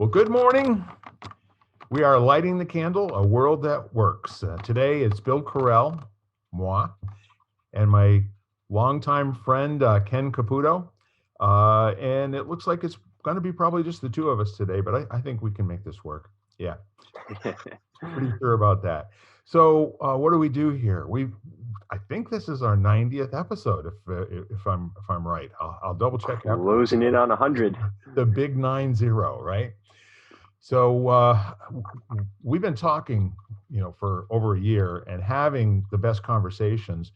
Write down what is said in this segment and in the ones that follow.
Well, good morning. We are lighting the candle, a world that works. Today it's Bill Correll, moi, and my longtime friend, Ken Caputo. And it looks like it's going to be probably just the two of us today, but I think we can make this work. Yeah, pretty sure about that. So what do we do here? I think this is our 90th episode, if I'm right. I'll double check. Closing in on 100. The big 90, right? So we've been talking, for over a year and having the best conversations.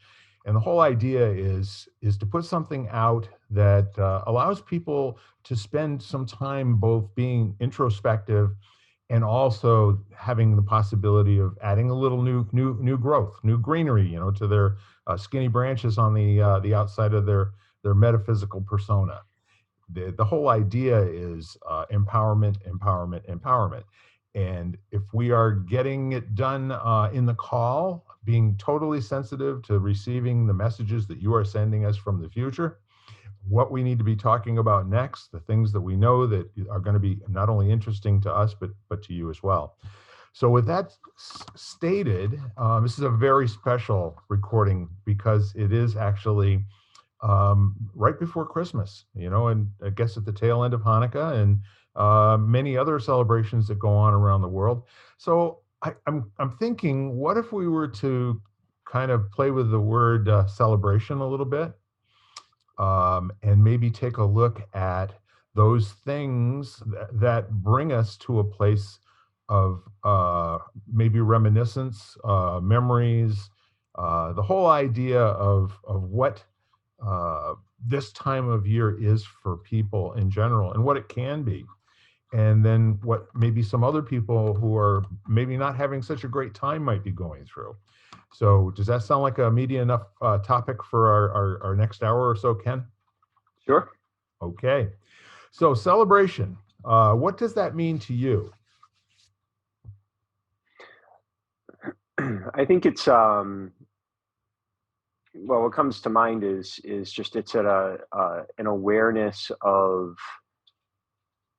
And the whole idea is to put something out that allows people to spend some time both being introspective and also having the possibility of adding a little new growth, new greenery, to their skinny branches on the outside of their metaphysical persona. The whole idea is empowerment. And if we are getting it done in the call, being totally sensitive to receiving the messages that you are sending us from the future, what we need to be talking about next, the things that we know that are going to be not only interesting to us, but to you as well. So with that stated, this is a very special recording because it is actually right before Christmas, and I guess at the tail end of Hanukkah and many other celebrations that go on around the world. So I'm thinking, what if we were to kind of play with the word celebration a little bit, and maybe take a look at those things that bring us to a place of maybe reminiscence, memories, the whole idea of what this time of year is for people in general and what it can be. And then what maybe some other people who are maybe not having such a great time might be going through. So does that sound like a meaty enough topic for our next hour or so, Ken? Sure. Okay. So celebration, what does that mean to you? I think it's well, what comes to mind is just it's an awareness of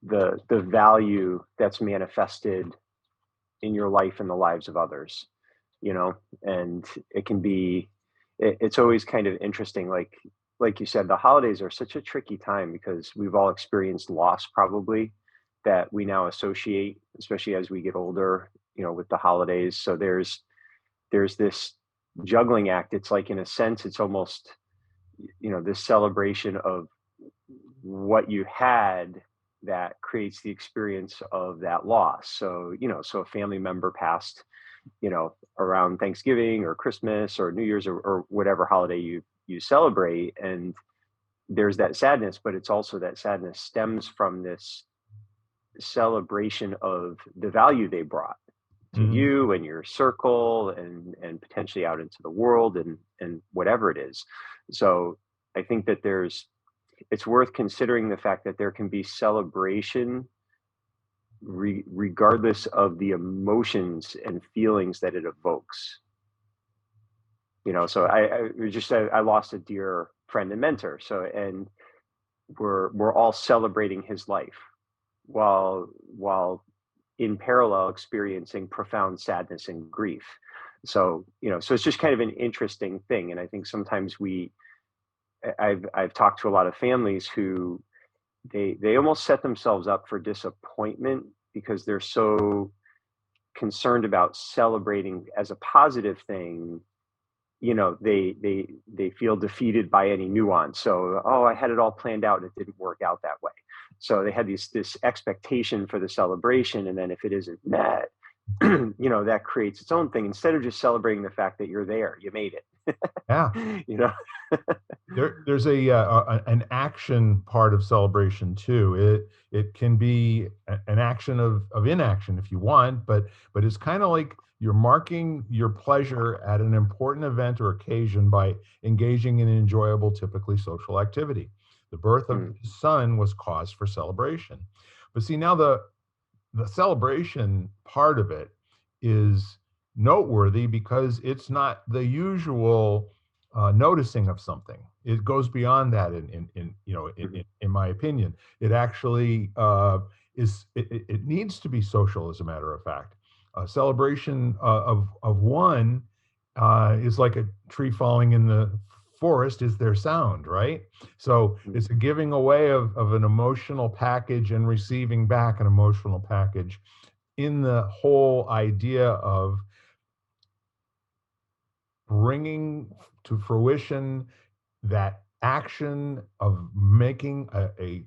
the value that's manifested in your life and the lives of others, and it can be, it's always kind of interesting. Like you said, the holidays are such a tricky time because we've all experienced loss probably that we now associate, especially as we get older, with the holidays. So there's this juggling act. It's like, in a sense, it's almost, this celebration of what you had that creates the experience of that loss. So, so a family member passed, around Thanksgiving or Christmas or New Year's or whatever holiday you celebrate. And there's that sadness, but it's also that sadness stems from this celebration of the value they brought to you and your circle and potentially out into the world and whatever it is. So I think that it's worth considering the fact that there can be celebration regardless of the emotions and feelings that it evokes. So I lost a dear friend and mentor. So, and we're all celebrating his life while in parallel experiencing profound sadness and grief. So, so it's just kind of an interesting thing. And I think sometimes I've talked to a lot of families who they almost set themselves up for disappointment because they're so concerned about celebrating as a positive thing. They feel defeated by any nuance. So, I had it all planned out and it didn't work out that way. So they had this expectation for the celebration, and then if it isn't met, that creates its own thing. Instead of just celebrating the fact that you're there, you made it. Yeah. There's an action part of celebration too. It can be an action of inaction if you want, but it's kind of like you're marking your pleasure at an important event or occasion by engaging in an enjoyable, typically social activity. The birth of his son was cause for celebration. But see, now the celebration part of it is noteworthy because it's not the usual noticing of something. It goes beyond that in my opinion. It actually it needs to be social, as a matter of fact. A celebration of one is like a tree falling in the forest is their sound, right? So Mm. it's a giving away of an emotional package and receiving back an emotional package in the whole idea of bringing to fruition that action of making a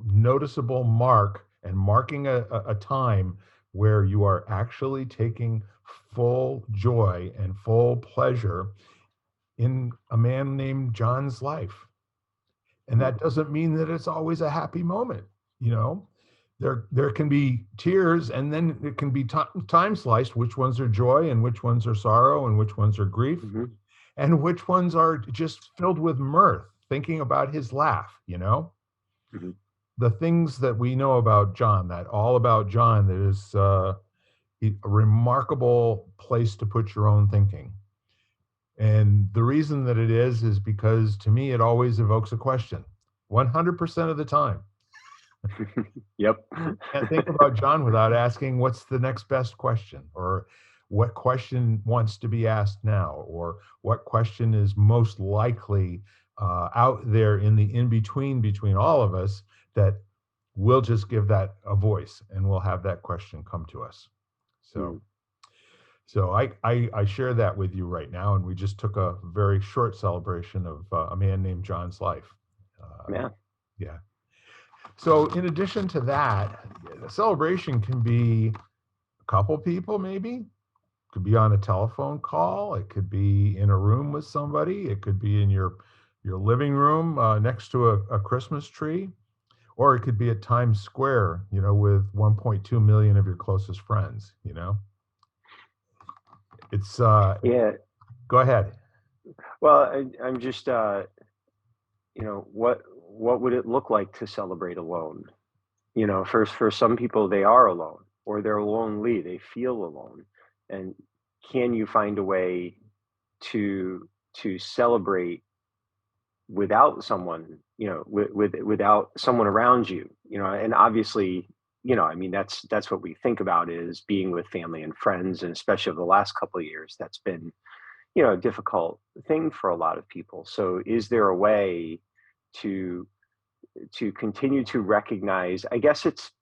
noticeable mark and marking a time where you are actually taking full joy and full pleasure in a man named John's life. And Mm. that doesn't mean that it's always a happy moment, you know. There can be tears, and then it can be time sliced, which ones are joy and which ones are sorrow and which ones are grief Hmm. and which ones are just filled with mirth, thinking about his laugh, you know? Hmm. The things that we know about John, that all about John, that is a remarkable place to put your own thinking. And the reason that it is because to me, it always evokes a question 100% of the time. Yep. You can't think about John without asking what's the next best question, or what question wants to be asked now, or what question is most likely out there in the in between all of us that we'll just give that a voice and we'll have that question come to us. So, Mm. I share that with you right now, and we just took a very short celebration of a man named John's life. Yeah. Yeah. So, in addition to that, the celebration can be a couple people, maybe. It could be on a telephone call. It could be in a room with somebody. It could be in your living room next to a Christmas tree, or it could be at Times Square, you know, with 1.2 million of your closest friends. You know, it's Yeah. go ahead. Well, I'm just, what would it look like to celebrate alone? For some people, they are alone or they're lonely. They feel alone, and can you find a way to celebrate without someone, without someone around you, and obviously, I mean, that's what we think about is being with family and friends, and especially over the last couple of years, that's been, a difficult thing for a lot of people. So is there a way to continue to recognize, I guess it's,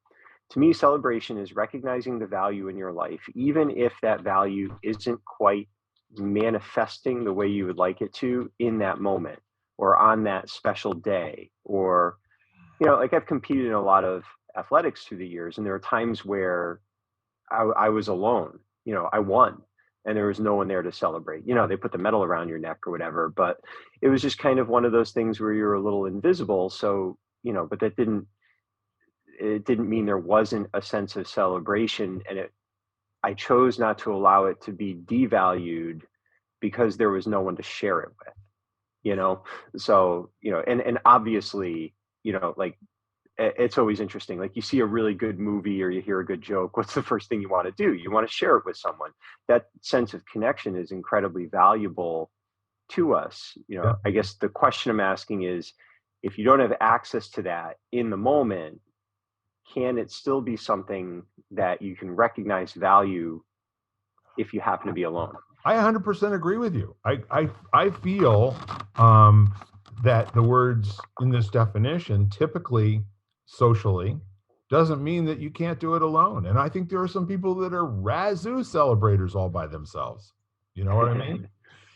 to me, celebration is recognizing the value in your life, even if that value isn't quite manifesting the way you would like it to in that moment or on that special day. Or, like I've competed in a lot of athletics through the years, and there are times where I was alone. I won, and there was no one there to celebrate. They put the medal around your neck or whatever, but it was just kind of one of those things where you're a little invisible. So, but it didn't mean there wasn't a sense of celebration, and I chose not to allow it to be devalued because there was no one to share it with, you know so, and obviously, like, it's always interesting, like, you see a really good movie or you hear a good joke, what's the first thing you want to do? You want to share it with someone. That sense of connection is incredibly valuable to us. Yeah. I guess the question I'm asking is, if you don't have access to that in the moment, can it still be something that you can recognize value if you happen to be alone? I 100% agree with you. I feel um, that the words in this definition, typically socially, doesn't mean that you can't do it alone. And I think there are some people that are razoo celebrators all by themselves. You know what I mean?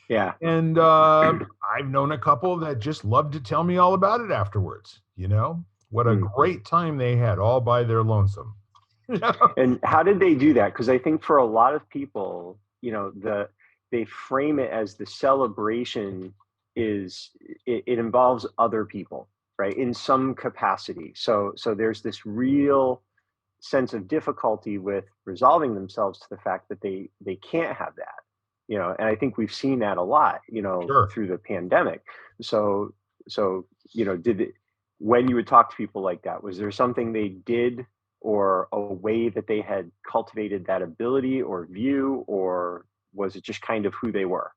Yeah. And I've known a couple that just love to tell me all about it afterwards. You know, what a Mm. great time they had all by their lonesome. And how did they do that? Because I think for a lot of people, they frame it as the celebration is, it involves other people, right, in some capacity. So there's this real sense of difficulty with resolving themselves to the fact that they can't have that, and I think we've seen that a lot, Sure. through the pandemic. So so, did it, when you would talk to people like that, was there something they did or a way that they had cultivated that ability or view, or was it just kind of who they were?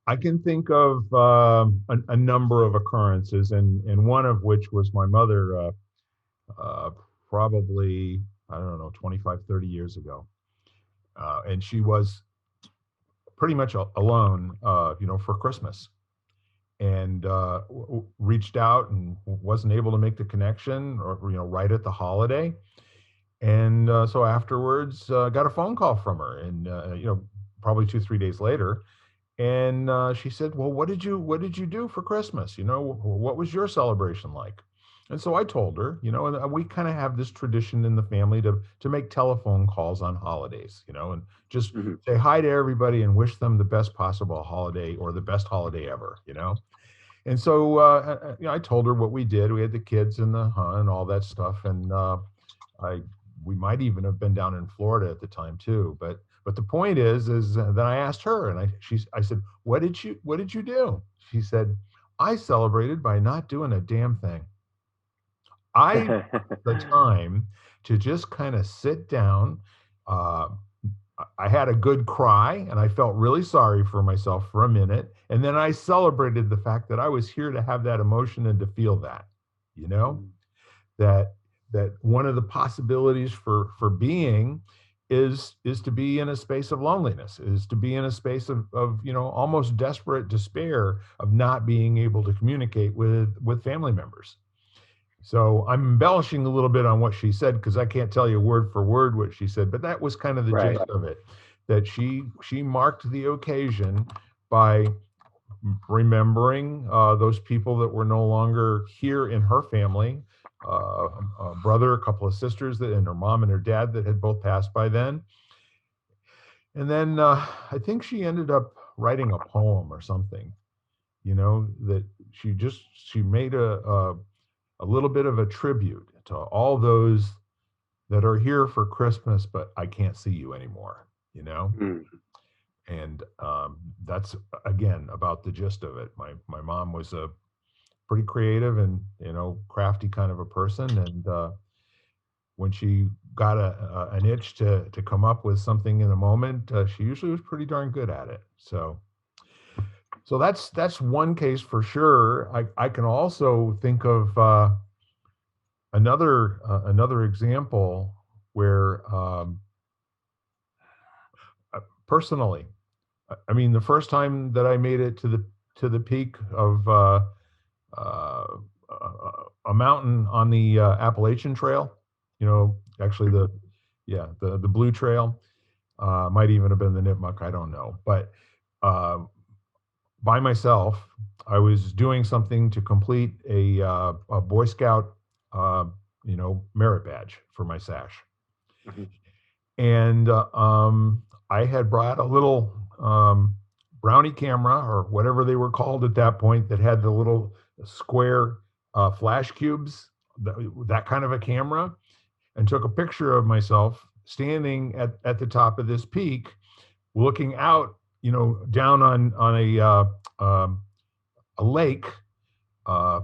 I can think of a number of occurrences, and one of which was my mother probably, I don't know, 25, 30 years ago. And she was pretty much alone, for Christmas, and reached out and wasn't able to make the connection, or right at the holiday. And so afterwards, got a phone call from her, and probably 2, 3 days later, and she said, "Well, what did you do for Christmas? What was your celebration like?" And so I told her, and we kind of have this tradition in the family to make telephone calls on holidays, and just Mhm. say hi to everybody and wish them the best possible holiday, or the best holiday ever. And so I told her what we did. We had the kids and and all that stuff, and I we might even have been down in Florida at the time too. But the point is then I asked her, and I said, what did you do? She said, "I celebrated by not doing a damn thing. I took the time to just kind of sit down. Uh, I had a good cry, and I felt really sorry for myself for a minute. And then I celebrated the fact that I was here to have that emotion and to feel that, you know, Mm. that one of the possibilities for being is to be in a space of loneliness, is to be in a space of almost desperate despair of not being able to communicate with family members. So I'm embellishing a little bit on what she said, because I can't tell you word for word what she said, but that was kind of the Right. gist of it. That she marked the occasion by remembering those people that were no longer here in her family, a brother, a couple of sisters, and her mom and her dad that had both passed by then. And then I think she ended up writing a poem or something, that she made a little bit of a tribute to all those that are here for Christmas, but I can't see you anymore, you know? Mm. And that's, again, about the gist of it. My mom was a pretty creative and, crafty kind of a person. And when she got an itch to come up with something in a moment, she usually was pretty darn good at it. So that's one case for sure. I can also think of another example where personally, I mean, the first time that I made it to the peak of uh, a mountain on the Appalachian Trail, actually Mhm. the Blue Trail, might even have been the Nipmuc, I don't know, but uh, by myself, I was doing something to complete a Boy Scout, merit badge for my sash. Mhm. And I had brought a little brownie camera, or whatever they were called at that point, that had the little square flash cubes, that kind of a camera, and took a picture of myself standing at the top of this peak, looking out, down on um, a lake, uh,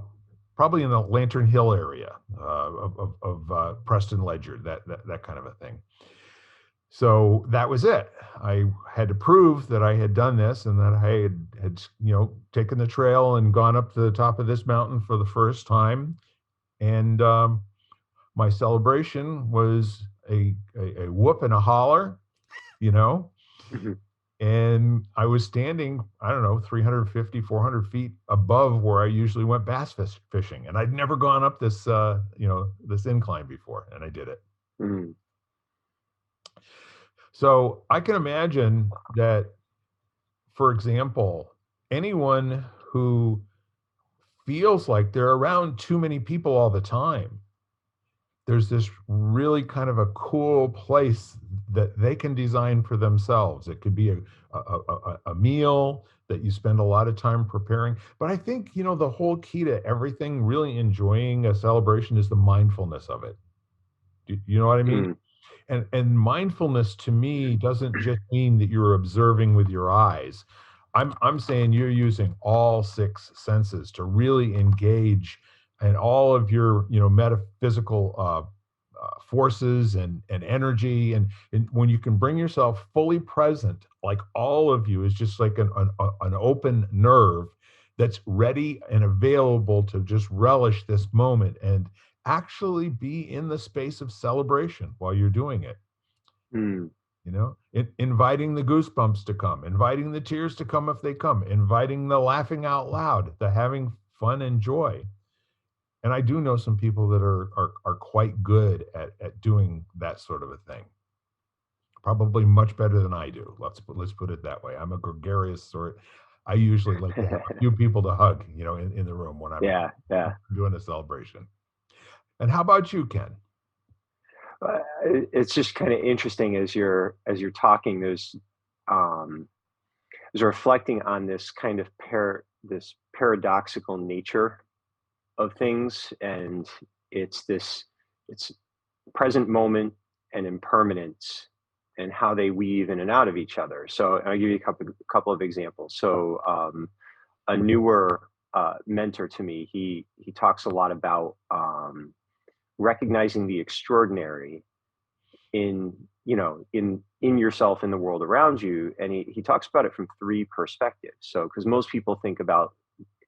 probably in the Lantern Hill area of Preston Ledger, that kind of a thing. So that was it. I had to prove that I had done this, and that I had taken the trail and gone up to the top of this mountain for the first time. And my celebration was a whoop and a holler, you know. Mhm. And I was standing, I don't know, 350, 400 feet above where I usually went bass fishing, and I'd never gone up this incline before, and I did it. Mhm. So I can imagine that, for example, anyone who feels like they're around too many people all the time, there's this really kind of a cool place that they can design for themselves. It could be a meal that you spend a lot of time preparing. But I think, the whole key to everything, really enjoying a celebration, is the mindfulness of it. Do you know what I mean? Mm. And mindfulness to me doesn't just mean that you're observing with your eyes. I'm saying you're using all six senses to really engage, and all of your metaphysical forces and energy, and when you can bring yourself fully present, like all of you is just like an open nerve that's ready and available to just relish this moment, and actually be in the space of celebration while you're doing it. Mm. Inviting the goosebumps to come, inviting the tears to come if they come, inviting the laughing out loud, the having fun and joy. And I do know some people that are quite good at doing that sort of a thing. Probably much better than I do. Let's put it that way. I'm a gregarious sort. I usually like to have a few people to hug, in the room when I'm Yeah, yeah. doing a celebration. And how about you, Ken? It's just kind of interesting as you're talking. There's reflecting on this kind of this paradoxical nature of things, and it's present moment and impermanence, and how they weave in and out of each other. So I'll give you a couple of examples. So a newer mentor to me, he talks a lot about recognizing the extraordinary in in yourself, in the world around you, and he talks about it from three perspectives. So because most people think about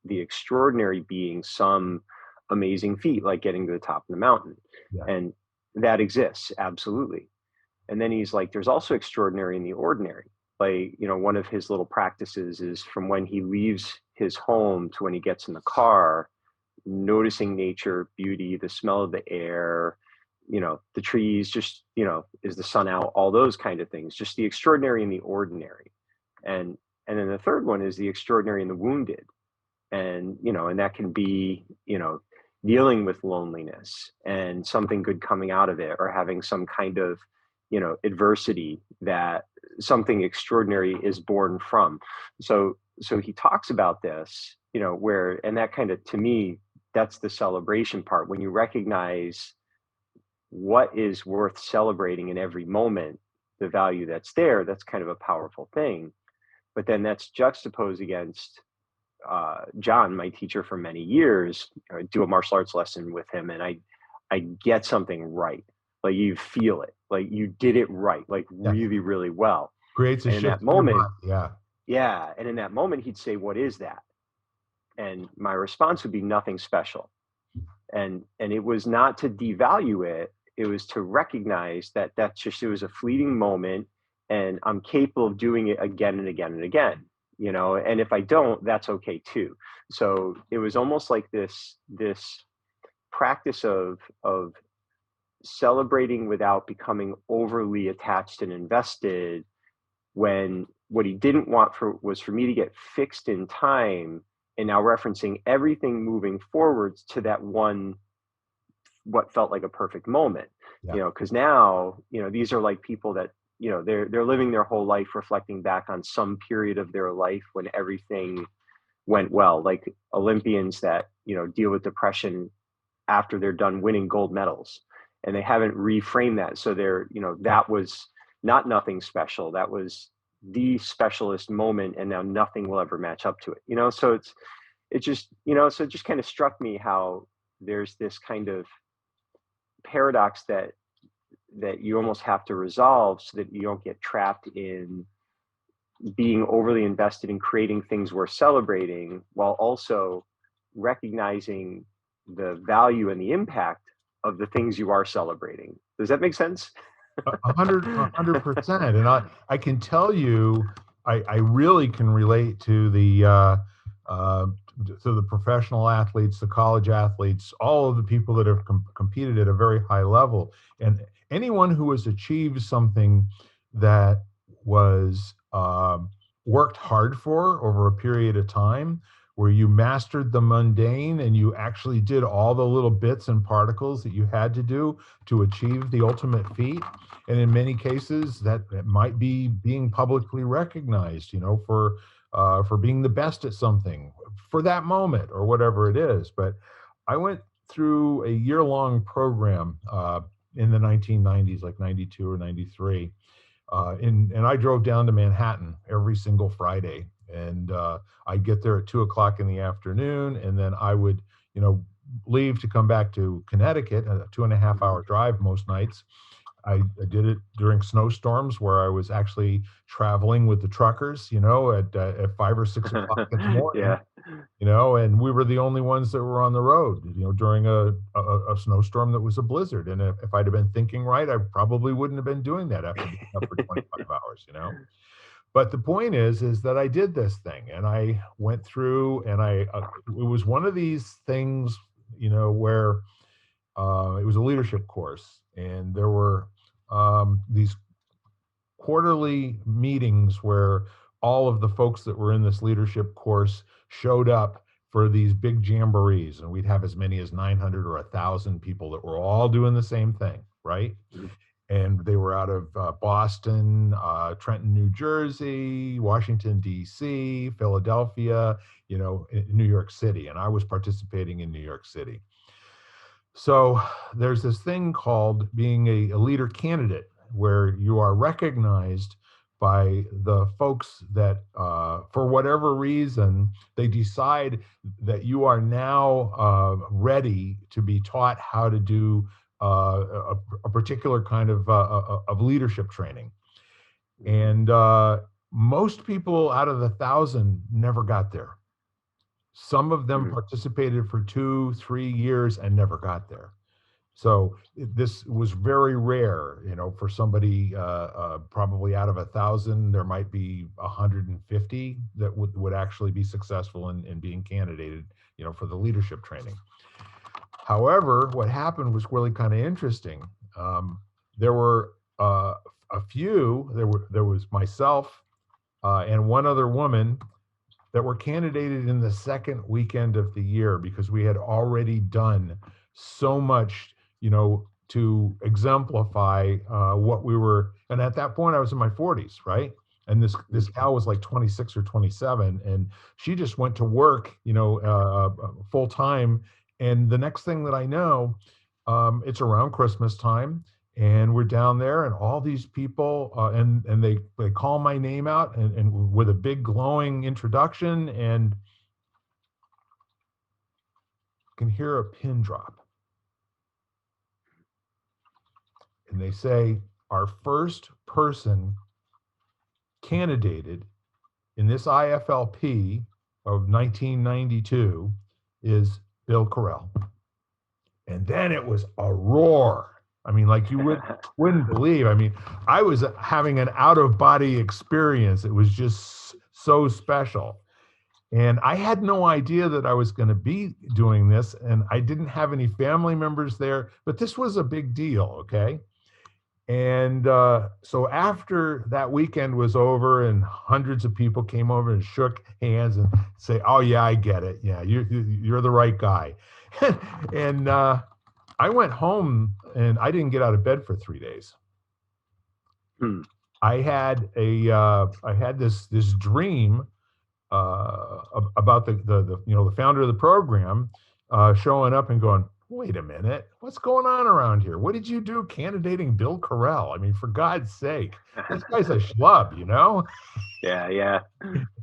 the extraordinary being some amazing feat like getting to the top of the mountain, Yeah. and that exists, absolutely. And then he's like, there's also extraordinary in the ordinary. Like, one of his little practices is from when he leaves his home to when he gets in the car, noticing nature, beauty, the smell of the air, the trees, just, is the sun out, all those kind of things, just the extraordinary and the ordinary. And then the third one is the extraordinary and the wounded. And that can be, dealing with loneliness and something good coming out of it, or having some kind of, adversity that something extraordinary is born from. So he talks about this, and that kind of, to me, that's the celebration part. When you recognize what is worth celebrating in every moment, the value that's there, that's kind of a powerful thing. But then that's juxtaposed against John, my teacher for many years. I do a martial arts lesson with him, and I get something right. Like, you feel it, like you did it right, like Yes. really, really well. Creates a And in shift that in your moment, body. Yeah. yeah. And in that moment, he'd say, "What is that?" And my response would be, "Nothing special." And it was not to devalue it. It was to recognize that it was a fleeting moment, and I'm capable of doing it again and again and again. And if I don't, that's okay too. So it was almost like this practice of celebrating without becoming overly attached and invested, when what he didn't want was for me to get fixed in time, and now referencing everything moving forwards to that one, what felt like a perfect moment. Yeah. Because now, these are like people that, they're living their whole life reflecting back on some period of their life when everything went well, like Olympians that, deal with depression after they're done winning gold medals, and they haven't reframed that. So that was not nothing special. That was the specialist moment, and now nothing will ever match up to it. So it just kind of struck me how there's this kind of paradox that you almost have to resolve, so that you don't get trapped in being overly invested in creating things worth celebrating, while also recognizing the value and the impact of the things you are celebrating. Does that make sense? 100%. And I can tell you, I really can relate to the professional athletes, the college athletes, all of the people that have competed at a very high level, and anyone who has achieved something that was worked hard for over a period of time, where you mastered the mundane and you actually did all the little bits and particles that you had to do to achieve the ultimate feat. And in many cases, that might be being publicly recognized, for being the best at something for that moment or whatever it is. But I went through a year-long program in the 1990s, like 92 or 93. And I drove down to Manhattan every single Friday, and I'd get there at 2 o'clock in the afternoon, and then I would, leave to come back to Connecticut, a 2.5 hour drive most nights. I did it during snowstorms where I was actually traveling with the truckers, at 5 or 6 o'clock in the morning, Yeah. and we were the only ones that were on the road, during a snowstorm that was a blizzard. And if I'd have been thinking right, I probably wouldn't have been doing that after being up for 25 hours. But the point is that I did this thing and I went through and it was one of these things, where it was a leadership course and there were these quarterly meetings where all of the folks that were in this leadership course showed up for these big jamborees, and we'd have as many as 900 or 1,000 people that were all doing the same thing, right? Mhm. And they were out of Boston, Trenton, New Jersey, Washington, D.C., Philadelphia, New York City. And I was participating in New York City. So there's this thing called being a leader candidate, where you are recognized by the folks that, for whatever reason, they decide that you are now ready to be taught how to do a particular kind of leadership training. And most people out of the 1,000 never got there. Some of them Mhm. participated for 2, 3 years and never got there. So this was very rare, for somebody, probably out of 1,000, there might be 150 that would actually be successful in being candidated, for the leadership training. However, what happened was really kind of interesting. There were a few. There was myself and one other woman that were candidated in the second weekend of the year because we had already done so much, to exemplify what we were. And at that point, I was in my 40s, right? And this gal was like 26 or 27, and she just went to work, full time. And the next thing that I know, it's around Christmas time, and we're down there, and all these people, and they call my name out, and with a big glowing introduction, and can hear a pin drop, and they say our first person candidated in this IFLP of 1992 is Bill Correll. And then it was a roar. I mean, like you wouldn't believe. I mean, I was having an out of body experience. It was just so special. And I had no idea that I was going to be doing this. And I didn't have any family members there, but this was a big deal. Okay. And so after that weekend was over and hundreds of people came over and shook hands and say, "Oh yeah, I get it. Yeah, you're the right guy." And I went home and I didn't get out of bed for 3 days. Hmm. I had this dream about the founder of the program showing up and going, "Wait a minute, what's going on around here? What did you do candidating Bill Correll? I mean, for God's sake, this guy's a schlub." Yeah, yeah.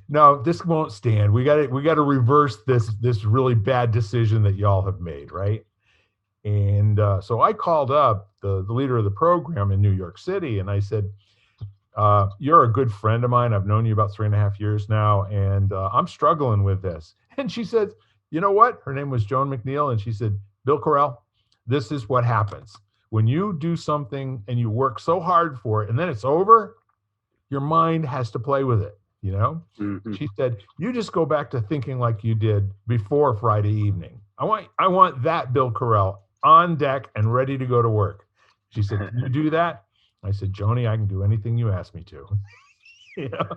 No, this won't stand. We got to reverse this really bad decision that y'all have made, right? And so I called up the leader of the program in New York City, and I said, "You're a good friend of mine. I've known you about 3.5 years now, and I'm struggling with this." And she said, "You know what?" Her name was Joan McNeil, and she said, "Bill Correll, this is what happens. When you do something and you work so hard for it, and then it's over, your mind has to play with it, you know?" Mhm. She said, "You just go back to thinking like you did before Friday evening. I want that Bill Correll on deck and ready to go to work." She said, "Can you do that?" I said, "Joni, I can do anything you ask me to." you know?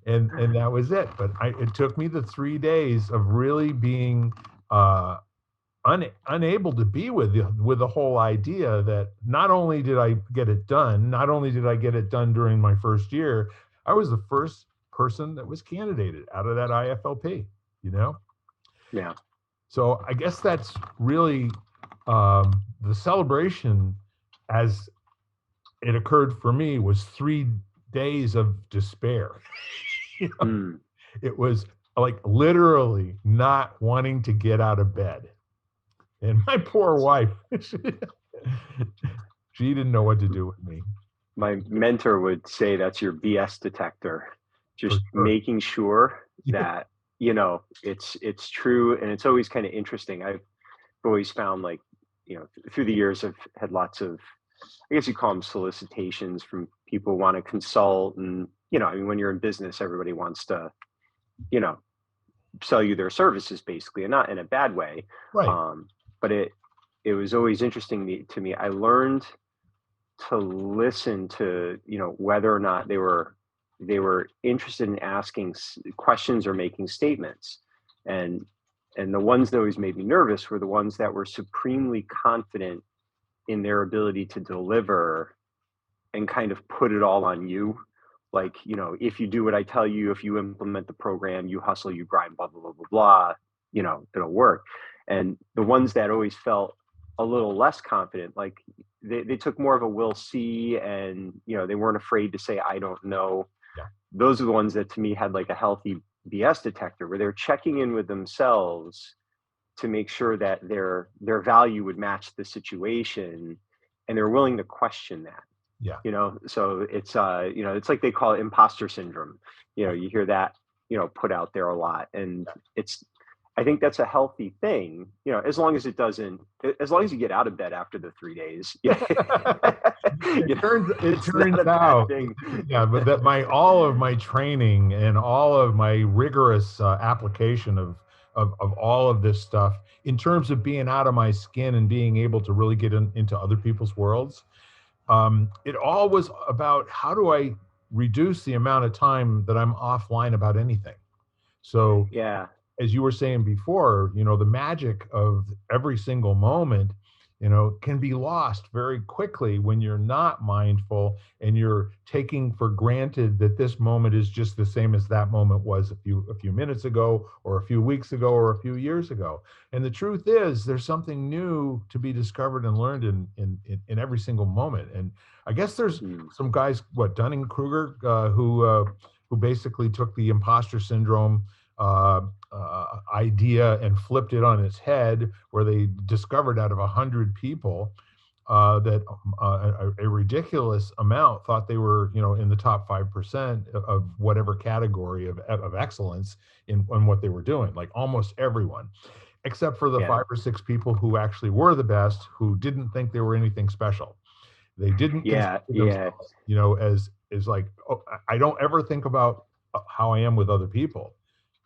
And that was it. But it took me the 3 days of really being unable to be with the whole idea that not only did I get it done, not only did I get it done during my first year, I was the first person that was candidated out of that IFLP, you know? Yeah. So I guess that's really the celebration as it occurred for me was 3 days of despair. You know, Mm. it was like literally not wanting to get out of bed. And my poor wife, She didn't know what to do with me, My mentor would say that's your BS detector, for just sure. making sure that, it's true. And it's always kind of interesting. I've always found, like, through the years, I've had lots of, I guess you call them solicitations, from people who want to consult. And, I mean, when you're in business, everybody wants to, you know, sell you their services, basically, and not in a bad way. Right. But it was always interesting to me. I learned to listen to, whether or not they were interested in asking questions or making statements. And and the ones that always made me nervous were the ones that were supremely confident in their ability to deliver, and kind of put it all on you. Like, if you do what I tell you, if you implement the program, you hustle, you grind, blah, blah, blah, blah, blah, it'll work. And the ones that always felt a little less confident, like, they took more of a will see, and, they weren't afraid to say, I don't know. Yeah. Those are the ones that, to me, had like a healthy BS detector, where they're checking in with themselves to make sure that their value would match the situation, and they're willing to question that. Yeah. So it's like they call it imposter syndrome. You hear that, put out there a lot. And it's I think that's a healthy thing, as long as it doesn't, as long as you get out of bed after the 3 days. It turns it It's not turns a bad out, thing. yeah, but that my all of my training and all of my rigorous application of all of this stuff in terms of being out of my skin and being able to really get into other people's worlds, it all was about how do I reduce the amount of time that I'm offline about anything. So Yeah. as you were saying before, the magic of every single moment, can be lost very quickly when you're not mindful and you're taking for granted that this moment is just the same as that moment was a few minutes ago, or a few weeks ago, or a few years ago. And the truth is, there's something new to be discovered and learned in every single moment. And I guess there's Mm. some guys, what, Dunning-Kruger, who basically took the imposter syndrome uh, idea and flipped it on its head, where they discovered out of 100 people that a ridiculous amount thought they were, in the top 5% of whatever category of excellence in what they were doing. Like almost everyone, except for the Yeah. 5 or 6 people who actually were the best, who didn't think they were anything special. They didn't consider Yeah. Yeah. themselves, as like, oh, I don't ever think about how I am with other people.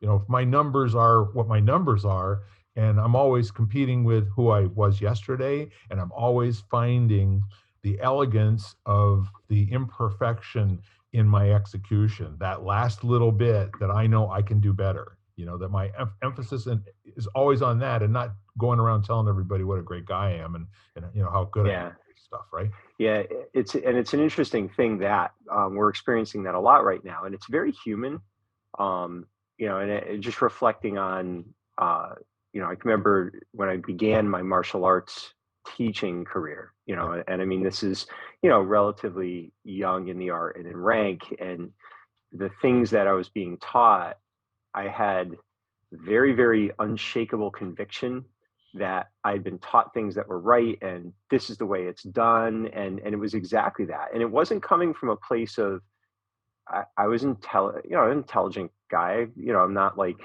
If my numbers are what my numbers are, and I'm always competing with who I was yesterday, and I'm always finding the elegance of the imperfection in my execution, that last little bit that I know I can do better. That my emphasis is always on that, and not going around telling everybody what a great guy I am, and how good I am Yeah. at stuff, right? Yeah. It's an interesting thing that, we're experiencing that a lot right now, and it's very human. And just reflecting on, I can remember when I began my martial arts teaching career, Yeah. and I mean, this is, relatively young in the art and in rank, and the things that I was being taught, I had very, very unshakable conviction that I'd been taught things that were right, and this is the way it's done. And it was exactly that. And it wasn't coming from a place of, I was an intelligent guy. I'm not like,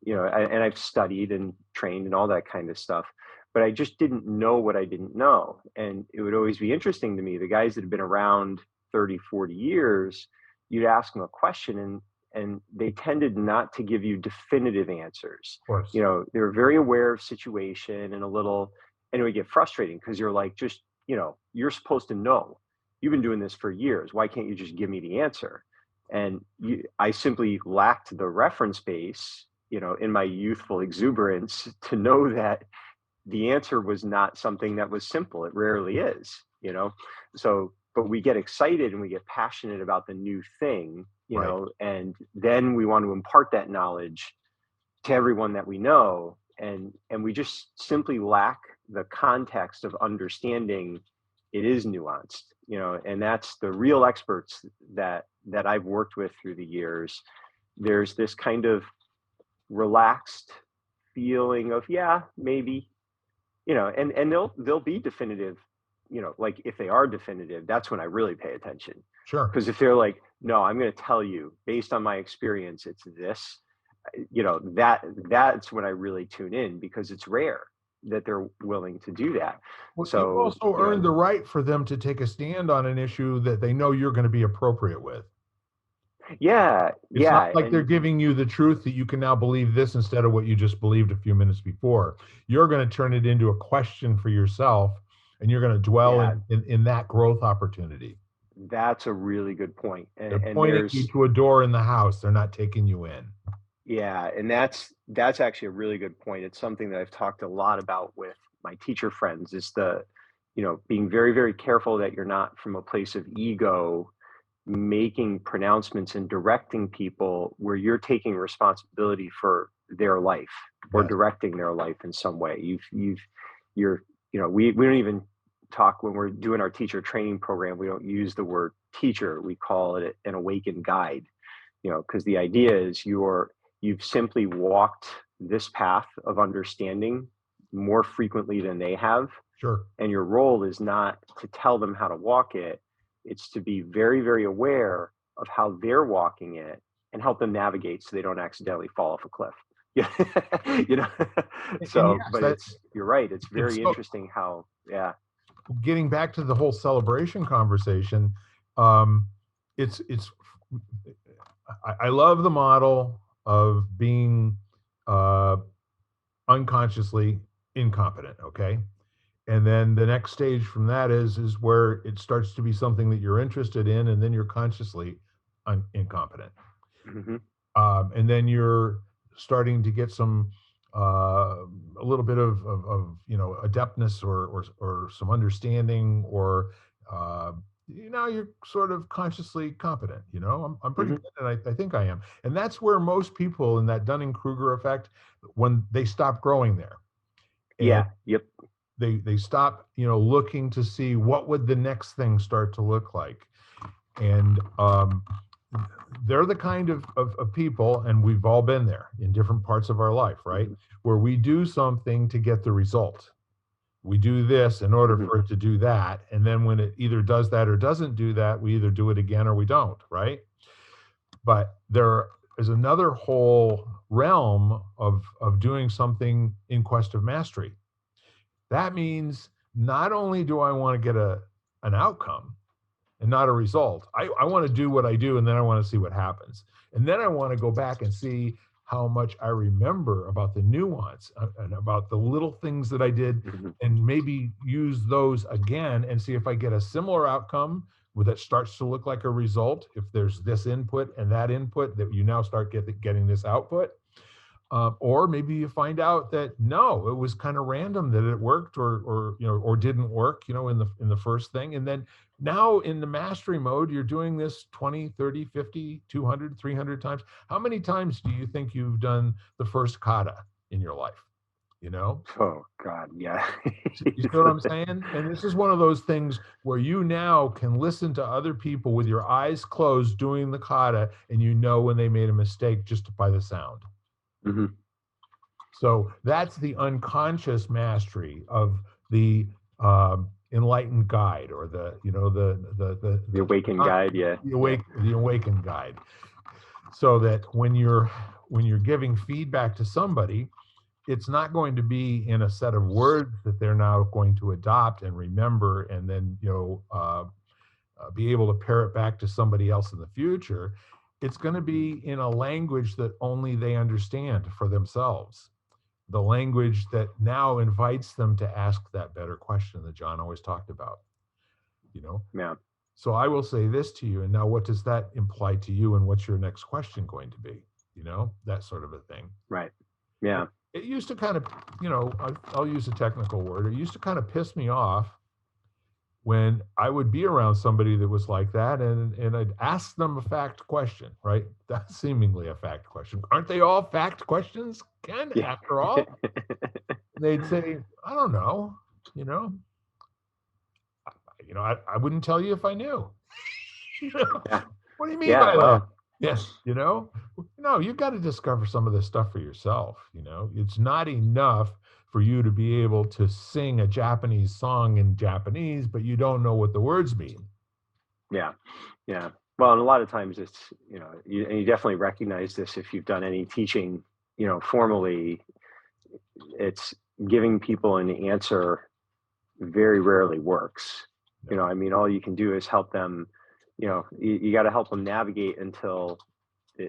and I've studied and trained and all that kind of stuff, but I just didn't know what I didn't know. And it would always be interesting to me, the guys that have been around 30, 40 years, you'd ask them a question, and they tended not to give you definitive answers. Of course. They were very aware of situation, and it would get frustrating, because you're like, just, you're supposed to know. You've been doing this for years. Why can't you just give me the answer? And I simply lacked the reference base, in my youthful exuberance, to know that the answer was not something that was simple. It rarely is. So, but we get excited and we get passionate about the new thing, Right. and then we want to impart that knowledge to everyone that we know. And we just simply lack the context of understanding it is nuanced, and that's the real experts that I've worked with through the years. There's this kind of relaxed feeling of, yeah, maybe, and they'll be definitive like if they are definitive, that's when I really pay attention. Sure. Because if they're like, no, I'm going to tell you based on my experience, it's this, that's when I really tune in, because it's rare that they're willing to do that. Well, you've So, also earned the right for them to take a stand on an issue that they know you're going to be appropriate with. yeah, It's not yeah. like they're And giving you the truth that you can now believe this instead of what you just believed a few minutes before. You're going to turn it into a question for yourself, and you're going to dwell yeah, in that growth opportunity. that's a really good point. They're And pointing you there's, to a door in the house. They're not taking you in. yeah, and that's actually a really good point. It's something that I've talked a lot about with my teacher friends, is being very, very careful that you're not from a place of ego making pronouncements and directing people where you're taking responsibility for their life or Yes, directing their life in some way. You're, we don't even talk when we're doing our teacher training program. We don't use the word teacher. We call it an awakened guide, because the idea is you've simply walked this path of understanding more frequently than they have. sure. And your role is not to tell them how to walk it. It's to be very, very aware of how they're walking it and help them navigate so they don't accidentally fall off a cliff. Yeah. you know, And so, yes, but you're right. It's it's very so interesting how, yeah. getting back to the whole celebration conversation. Um, it's I love the model of being uh, unconsciously incompetent. Okay, and then the next stage from that is where it starts to be something that you're interested in, and then you're consciously incompetent. Hmm. And then you're starting to get some a little bit of adeptness or some understanding, or you're sort of consciously competent. I'm pretty Hmm. good, and I think I am. And that's where most people in that Dunning-Kruger effect, when they stop growing there, and Yeah. Yep. they stop looking to see what would the next thing start to look like. And they're the kind of people, and we've all been there in different parts of our life, right? Hmm. Where we do something to get the result. We do this in order Hmm. for it to do that. And then when it either does that or doesn't do that, we either do it again or we don't, right? But there is another whole realm of doing something in quest of mastery. That means not only do I want to get an outcome, and not a result. I want to do what I do, and then I want to see what happens. And then I want to go back and see how much I remember about the nuance and about the little things that I did, Hmm. and maybe use those again and see if I get a similar outcome that starts to look like a result. If there's this input and that input, that you now start getting this output. Or maybe you find out that no, it was kind of random that it worked or didn't work, in the first thing. And then now in the mastery mode, you're doing this 20, 30, 50, 200, 300 times. How many times do you think you've done the first kata in your life? You know, Oh God. Yeah. you see what I'm saying? And this is one of those things where you now can listen to other people with your eyes closed doing the kata, and when they made a mistake just by the sound. Hmm. So that's the unconscious mastery of the enlightened guide, or The awakened guide. Yeah. Yeah. the awakened guide. So that when you're giving feedback to somebody, it's not going to be in a set of words that they're now going to adopt and remember, and then be able to pair it back to somebody else in the future. It's going to be in a language that only they understand for themselves, the language that now invites them to ask that better question that John always talked about, you know? Yeah. So I will say this to you, and now what does that imply to you, and what's your next question going to be? That sort of a thing. Right. It, Yeah. it used to kind of, I'll use a technical word. It used to kind of piss me off when I would be around somebody that was like that, and I'd ask them a fact question, right? That's seemingly a fact question. Aren't they all fact questions, Ken, Yeah. after all? They'd say, I don't know, you know, I wouldn't tell you if I knew. You know? Yeah. What do you mean Yeah. by that? Well. Yes, no, you've got to discover some of this stuff for yourself. It's not enough for you to be able to sing a Japanese song in Japanese, but you don't know what the words mean. Yeah. Yeah. Well, and a lot of times it's, and you definitely recognize this if you've done any teaching, formally. It's giving people an answer very rarely works. Yeah. I mean, all you can do is help them, you got to help them navigate until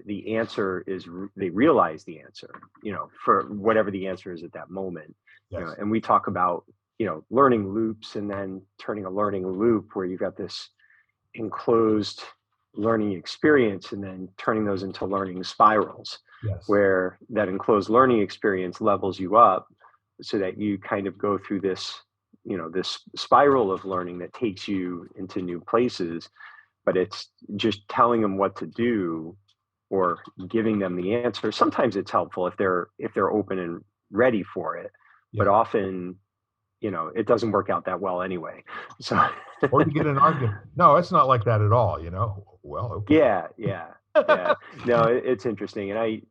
the answer is, they realize the answer, for whatever the answer is at that moment. Yes. And we talk about, learning loops, and then turning a learning loop where you've got this enclosed learning experience, and then turning those into learning spirals, Yes. where that enclosed learning experience levels you up so that you kind of go through this, this spiral of learning that takes you into new places. But it's just telling them what to do or giving them the answer. Sometimes it's helpful if they're open and ready for it, but Yeah. often, it doesn't work out that well anyway. So Or you get an argument. No, it's not like that at all, Well, okay. yeah. No, it's interesting. And I,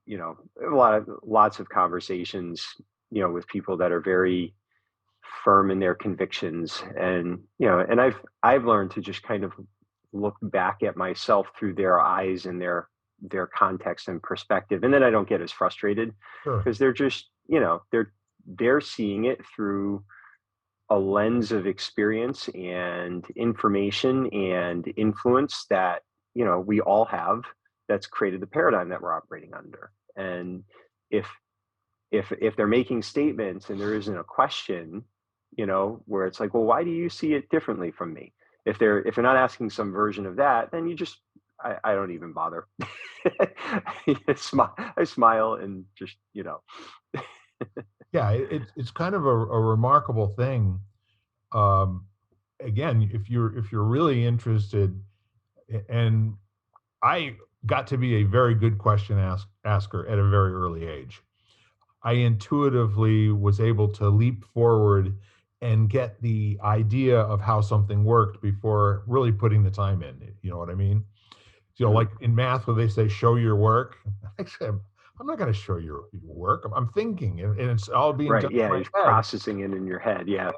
lots of conversations, with people that are very firm in their convictions. And, and I've learned to just kind of look back at myself through their eyes and their context and perspective. And then I don't get as frustrated, Sure. because they're just, they're seeing it through a lens of experience and information and influence that, we all have, that's created the paradigm that we're operating under. And if they're making statements and there isn't a question, where it's like, well, why do you see it differently from me? If they're not asking some version of that, then you just, I don't even bother. I smile and just, Yeah, it's kind of a remarkable thing. Um, Again, if you're really interested, and I got to be a very good question asker at a very early age. I intuitively was able to leap forward and get the idea of how something worked before really putting the time in. You know what I mean? Mhm. Like in math, where they say, show your work. I said, I'm not going to show your work. I'm thinking, and it's all being Right. done in Yeah. my You're head. processing it in your head. Yeah.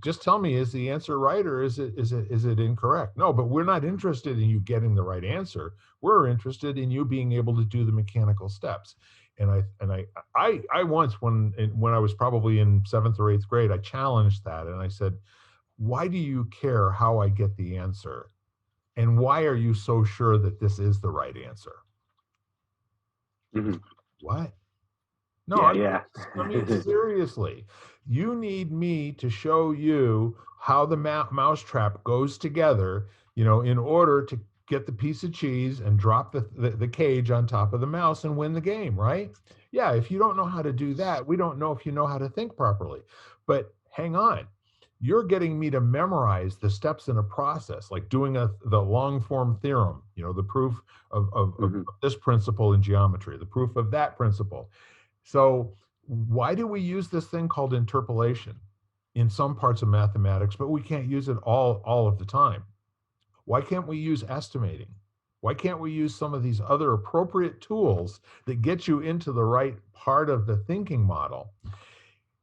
Just tell me, is the answer right, or is it incorrect? No, but we're not interested in you getting the right answer. We're interested in you being able to do the mechanical steps. And I once, when I was probably in 7th or 8th grade, I challenged that, and I said, why do you care how I get the answer, and why are you so sure that this is the right answer? Mhm. What? No, Yeah. Yeah. I mean, seriously, you need me to show you how the mousetrap goes together, in order to get the piece of cheese and drop the cage on top of the mouse and win the game, right? Yeah, if you don't know how to do that, we don't know if you know how to think properly. But hang on, you're getting me to memorize the steps in a process, like doing the long form theorem, the proof of Mhm. this principle in geometry, the proof of that principle. So why do we use this thing called interpolation in some parts of mathematics, but we can't use it all of the time? Why can't we use estimating? Why can't we use some of these other appropriate tools that get you into the right part of the thinking model?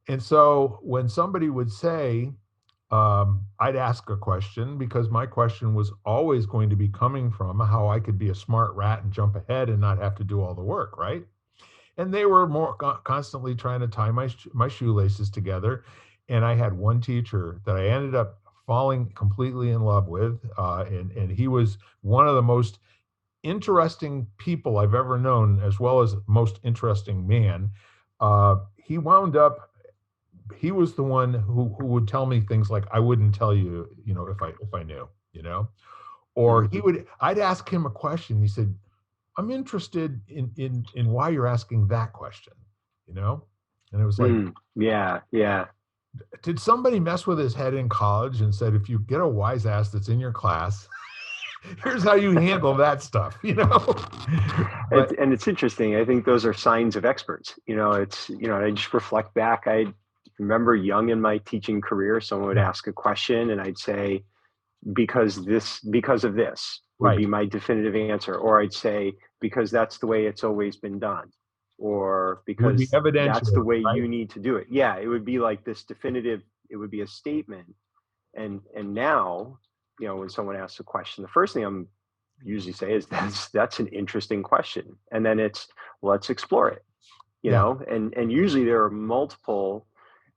And so when somebody would say, I'd ask a question, because my question was always going to be coming from how I could be a smart rat and jump ahead and not have to do all the work, right? And they were more constantly trying to tie my shoelaces together. And I had one teacher that I ended up falling completely in love with, and he was one of the most interesting people I've ever known, as well as most interesting man. He wound up. He was the one who would tell me things like I wouldn't tell you, if I knew, or Mhm. I'd ask him a question. He said, I'm interested in why you're asking that question, you know? And it was like, Mm. Yeah. Yeah. did somebody mess with his head in college and said, if you get a wise ass that's in your class, here's how you handle that stuff? But It's interesting. I think those are signs of experts. It's, I just reflect back. I remember young in my teaching career, someone would yeah, ask a question and I'd say, because of this would right. be my definitive answer. Or I'd say, because that's the way it's always been done. or It would be because that's the evidentiary, way right? you need to do it. Yeah, it would be like this definitive, it would be a statement. And now, when someone asks a question, the first thing I'm usually say is that's an interesting question. And then it's, let's explore it, Yeah, and usually there are multiple,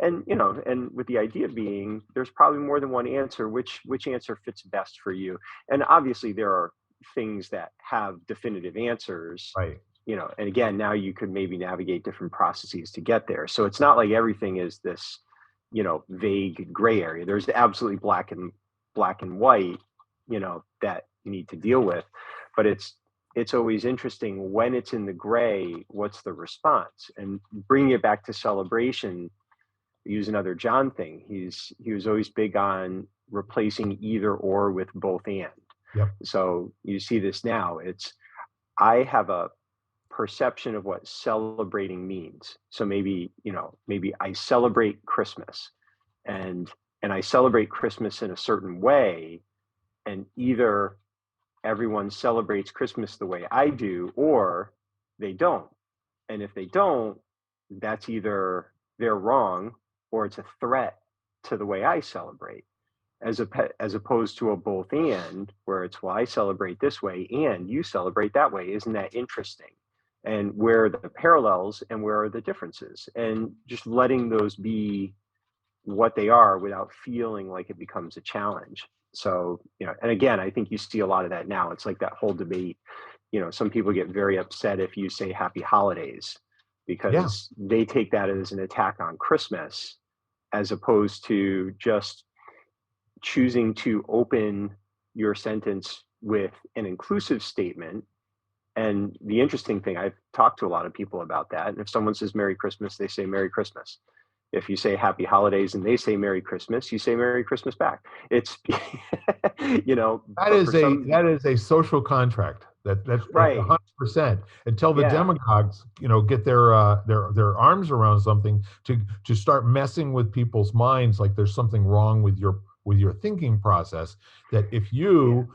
and and with the idea being there's probably more than one answer, which answer fits best for you. And obviously there are things that have definitive answers, right. and again, now you could maybe navigate different processes to get there. So it's not like everything is this, vague gray area. There's absolutely black and white, that you need to deal with. But it's always interesting when it's in the gray, what's the response? And bringing it back to celebration, use another John thing. He was always big on replacing either or with both and. Yep. So you see this now. It's, I have a perception of what celebrating means. So maybe I celebrate Christmas, and I celebrate Christmas in a certain way, and either everyone celebrates Christmas the way I do, or they don't. And if they don't, that's either they're wrong or it's a threat to the way I celebrate, as opposed to a both and, where it's, well, I celebrate this way and you celebrate that way. Isn't that interesting? And where are the parallels and where are the differences? And just letting those be what they are without feeling like it becomes a challenge. So, and again, I think you see a lot of that now. It's like that whole debate. Some people get very upset if you say happy holidays, Yeah. because they take that as an attack on Christmas, as opposed to just choosing to open your sentence with an inclusive statement. And the interesting thing, I've talked to a lot of people about that. And if someone says Merry Christmas, they say Merry Christmas. If you say Happy Holidays and they say Merry Christmas, you say Merry Christmas back. It's, That but for is a some, that is a social contract. That's right. 100%. Until the Yeah. demagogues, get their arms around something to start messing with people's minds, like there's something wrong with your thinking process. That if Yeah. you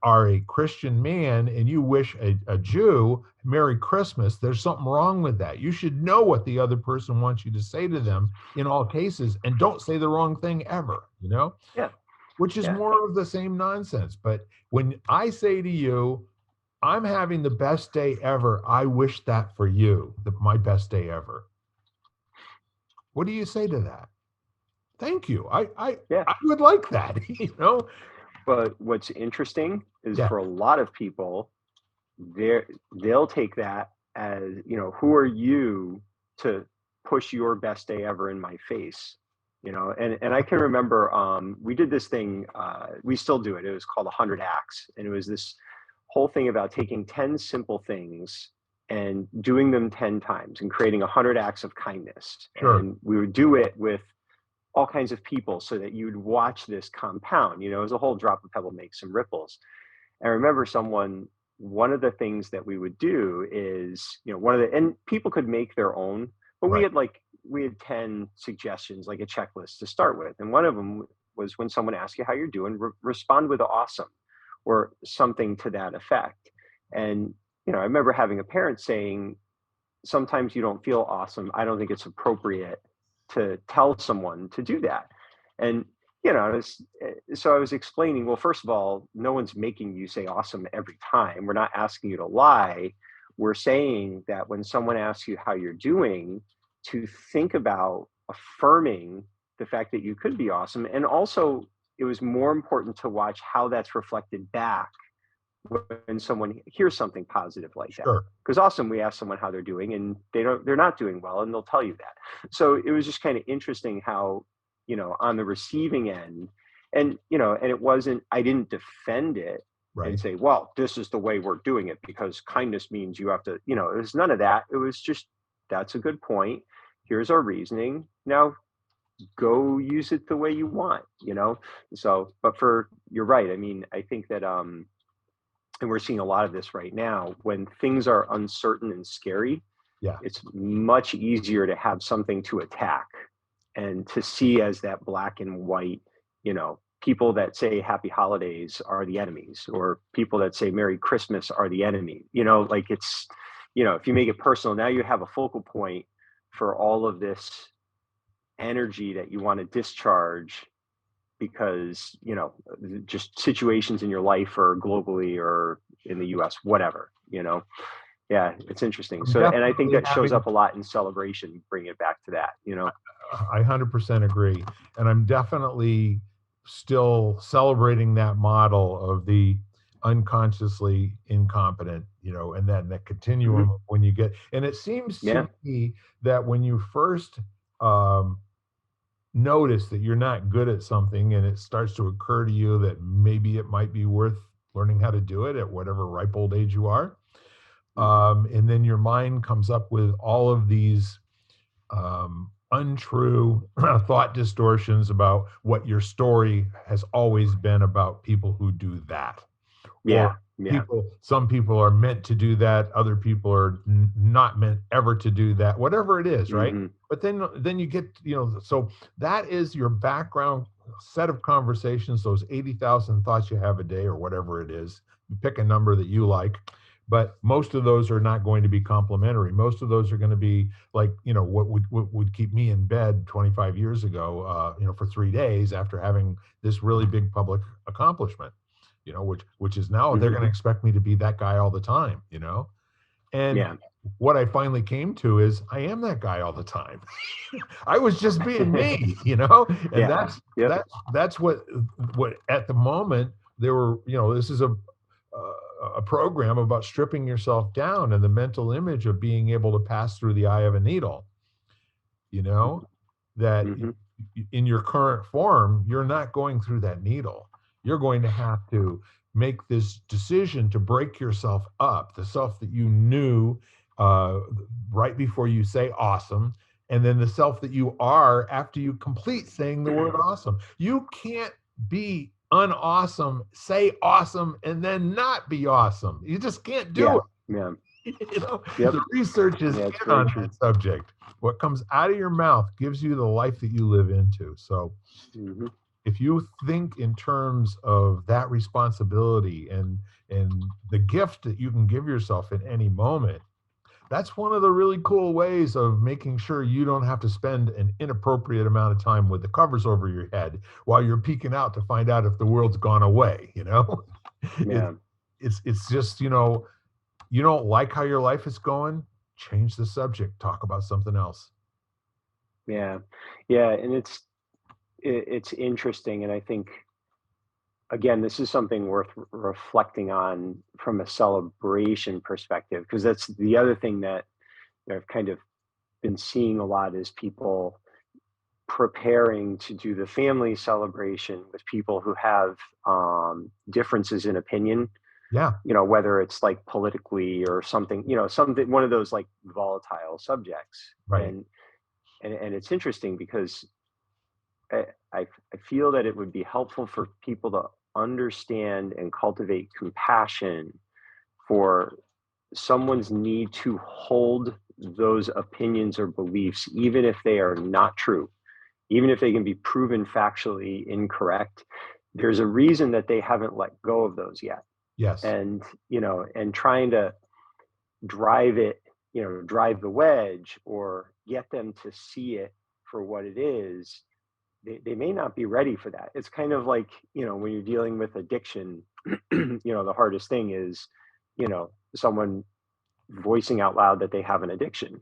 are a Christian man and you wish a Jew Merry Christmas, there's something wrong with that. You should know what the other person wants you to say to them in all cases, and don't say the wrong thing ever, Yeah. which is Yeah. more of the same nonsense. But when I say to you, I'm having the best day ever, I wish that for you, my best day ever. What do you say to that? Thank you. Yeah. I would like that, But what's interesting is, Yeah, for a lot of people, they'll take that as, who are you to push your best day ever in my face? And I can remember, we did this thing, we still do it. It was called 100 Acts. And it was this whole thing about taking 10 simple things and doing them 10 times and creating 100 acts of kindness. sure. And we would do it with all kinds of people, so that you'd watch this compound. It was a whole drop of pebble makes some ripples. And I remember one of the things that we would do is, and people could make their own, but Right. we had 10 suggestions, like a checklist to start with. And one of them was, when someone asks you how you're doing, respond with awesome, or something to that effect. And, I remember having a parent saying, sometimes you don't feel awesome. I don't think it's appropriate to tell someone to do that. And, so I was explaining, well, first of all, no one's making you say awesome every time. We're not asking you to lie. We're saying that when someone asks you how you're doing, to think about affirming the fact that you could be awesome. And also, it was more important to watch how that's reflected back when someone hears something positive like that. Sure. Because often we ask someone how they're doing, and they're not doing well, and they'll tell you that. So it was just kind of interesting how, on the receiving end, and it wasn't, I didn't defend it and Right. say, well, this is the way we're doing it because kindness means you have to, it was none of that. It was just, that's a good point. Here's our reasoning. Now go use it the way you want. So, but you're right. I mean, I think that, and we're seeing a lot of this right now, when things are uncertain and scary, Yeah. it's much easier to have something to attack and to see as that black and white. People that say happy holidays are the enemies, or people that say Merry Christmas are the enemy. Like, it's, if you make it personal, now you have a focal point for all of this energy that you want to discharge because, just situations in your life or globally or in the US, whatever, Yeah, it's interesting. I'm So, and I think definitely that shows having up a lot in celebration, bring it back to that. I 100% agree. And I'm definitely still celebrating that model of the unconsciously incompetent, and then that Hmm. continuum of when you get, and it seems to Yeah. me that when you first um, notice that you're not good at something and it starts to occur to you that maybe it might be worth learning how to do it at whatever ripe old age you are. And then your mind comes up with all of these untrue thought distortions about what your story has always been about people who do that, or Yeah. Yeah. some people are meant to do that, other people are not meant ever to do that, whatever it is, right? Hmm. But then you get, so that is your background set of conversations, those 80,000 thoughts you have a day or whatever it is. You pick a number that you like, but most of those are not going to be complimentary. Most of those are going to be like, what would keep me in bed 25 years ago, for 3 days after having this really big public accomplishment, which is now they're Hmm. going to expect me to be that guy all the time. And Yeah. what I finally came to is I am that guy all the time. I was just being me. And Yeah. Yep. that's what at the moment there were, this is a program about stripping yourself down and the mental image of being able to pass through the eye of a needle, you know, that Hmm. in your current form, you're not going through that needle. You're going to have to make this decision to break yourself up, the self that you knew uh, right before you say awesome, and then the self that you are after you complete saying the word awesome. You can't be unawesome, say awesome, and then not be awesome. You just can't do Yeah. it. Yeah. The Yep. research is Yeah. in It's very on true. that subject. What comes out of your mouth gives you the life that you live into. So Hmm. if you think in terms of that responsibility and the gift that you can give yourself at any moment, that's one of the really cool ways of making sure you don't have to spend an inappropriate amount of time with the covers over your head while you're peeking out to find out if the world's gone away. it, Yeah. it's just, you don't like how your life is going, change the subject, talk about something else. Yeah. Yeah. And it's interesting, and I think again, this is something worth reflecting on from a celebration perspective, because that's the other thing that I've kind of been seeing a lot is people preparing to do the family celebration with people who have differences in opinion, Yeah, whether it's like politically or something, something, one of those like volatile subjects. right. And it's interesting because I, I feel that it would be helpful for people to understand and cultivate compassion for someone's need to hold those opinions or beliefs, even if they are not true, even if they can be proven factually incorrect. There's a reason that they haven't let go of those yet. Yes, And trying to drive it, drive the wedge or get them to see it for what it is, they may not be ready for that. It's kind of like, when you're dealing with addiction, the hardest thing is, someone voicing out loud that they have an addiction,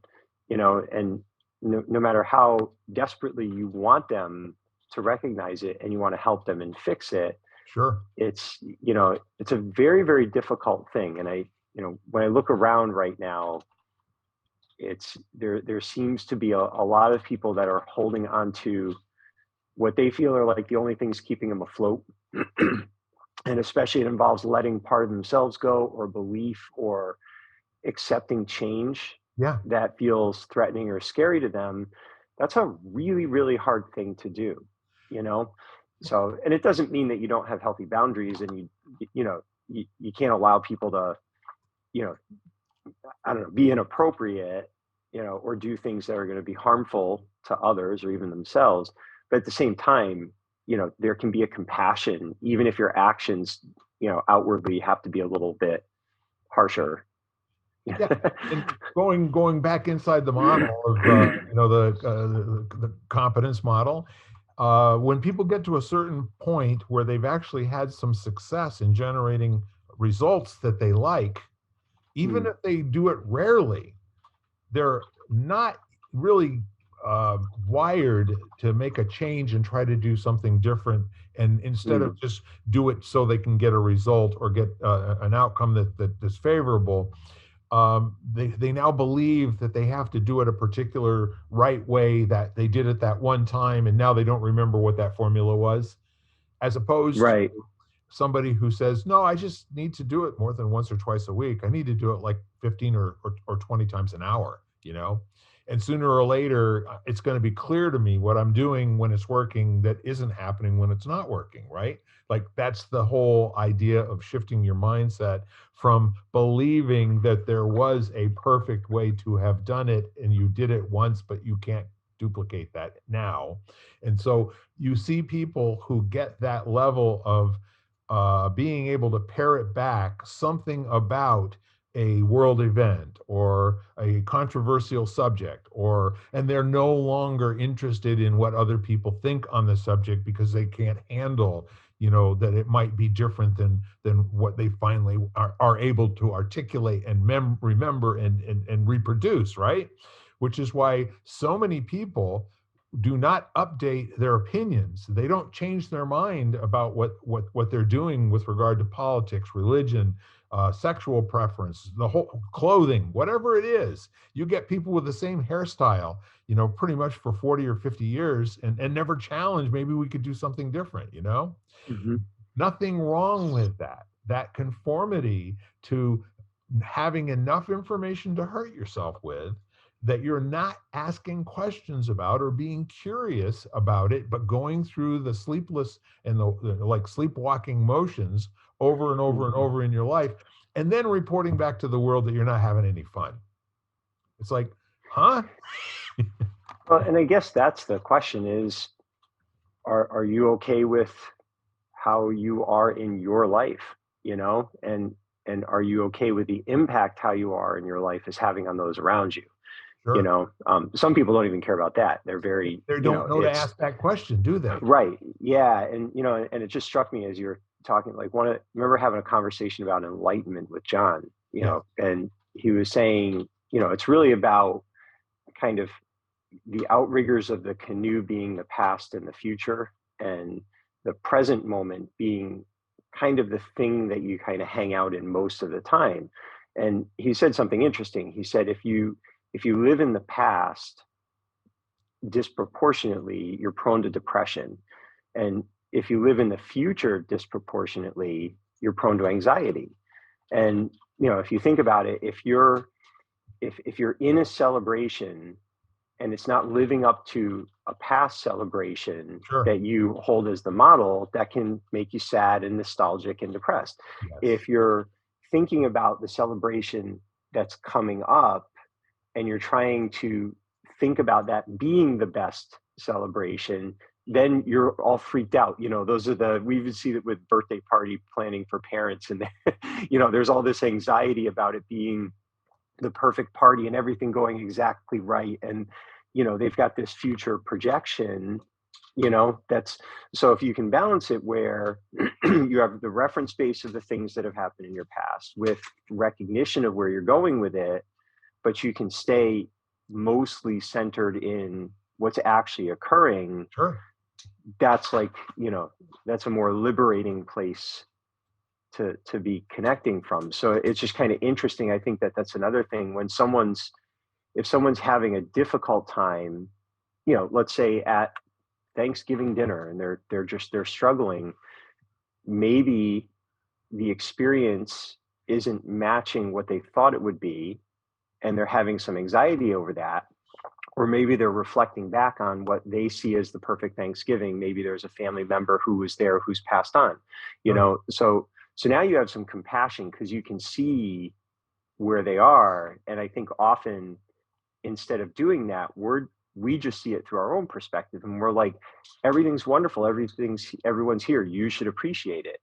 and no matter how desperately you want them to recognize it and you want to help them and fix it, sure. it's a very, very difficult thing. And when I look around right now, there seems to be a lot of people that are holding on to what they feel are like the only things keeping them afloat. And especially it involves letting part of themselves go or belief or accepting change Yeah, that feels threatening or scary to them. That's a really, really hard thing to do, you know? So, and it doesn't mean that you don't have healthy boundaries and you can't allow people to, you know, I don't know, be inappropriate, or do things that are going to be harmful to others or even themselves. But at the same time, there can be a compassion, even if your actions, outwardly have to be a little bit harsher. Yeah, and going back inside the model of the competence model, when people get to a certain point where they've actually had some success in generating results that they like, even Mm, if they do it rarely, they're not really wired to make a change and try to do something different. And instead of mm, just do it so they can get a result or get an outcome that is favorable, they now believe that they have to do it a particular right way, that they did it that one time and now they don't remember what that formula was, as opposed to right. somebody who says, no, I just need to do it more than once or twice a week. I need to do it like 15 or 20 times an hour, you know? And sooner or later, it's going to be clear to me what I'm doing when it's working that isn't happening when it's not working, right? Like that's the whole idea of shifting your mindset from believing that there was a perfect way to have done it and you did it once, but you can't duplicate that now. And so you see people who get that level of being able to parrot back something about a world event or a controversial subject, or and they're no longer interested in what other people think on the subject because they can't handle, that it might be different than what they finally are able to articulate and remember and reproduce, right? Which is why so many people do not update their opinions. They don't change their mind about what they're doing with regard to politics, religion, sexual preference, the whole clothing, whatever it is. You get people with the same hairstyle, pretty much for 40 or 50 years and never challenge. Maybe we could do something different. Hmm. Nothing wrong with that. That conformity to having enough information to hurt yourself with, that you're not asking questions about or being curious about it, but going through the sleepless and the like sleepwalking motions over and over and Hmm. over in your life, and then reporting back to the world that you're not having any fun. It's like, huh? Well, and I guess that's the question is, are you okay with how you are in your life, and are you okay with the impact how you are in your life is having on those around you? Sure. Some people don't even care about that. They're very, They don't know to it's ask that question, do they? right. Yeah. And, and it just struck me as you're talking, like remember having a conversation about enlightenment with John, Yeah. and he was saying, it's really about kind of the outriggers of the canoe being the past and the future, and the present moment being kind of the thing that you kind of hang out in most of the time. And he said something interesting. He said, if you live in the past disproportionately, you're prone to depression. And if you live in the future disproportionately, you're prone to anxiety. And if you think about it, if you're in a celebration and it's not living up to a past celebration Sure. that you hold as the model, that can make you sad and nostalgic and depressed. Yes. If you're thinking about the celebration that's coming up and you're trying to think about that being the best celebration, then you're all freaked out. Those are we even see that with birthday party planning for parents, and there's all this anxiety about it being the perfect party and everything going exactly right. And they've got this future projection, that's so if you can balance it where you have the reference base of the things that have happened in your past with recognition of where you're going with it, but you can stay mostly centered in what's actually occurring. Sure. That's like, that's a more liberating place to be connecting from. So it's just kind of interesting. I think that's another thing when if someone's having a difficult time, let's say at Thanksgiving dinner, and they're struggling, maybe the experience isn't matching what they thought it would be, and they're having some anxiety over that. Or maybe they're reflecting back on what they see as the perfect Thanksgiving. Maybe there's a family member who was there who's passed on, Sure. so now you have some compassion because you can see where they are. And I think often, instead of doing that, we just see it through our own perspective, and we're like, everything's wonderful, everyone's here, you should appreciate it.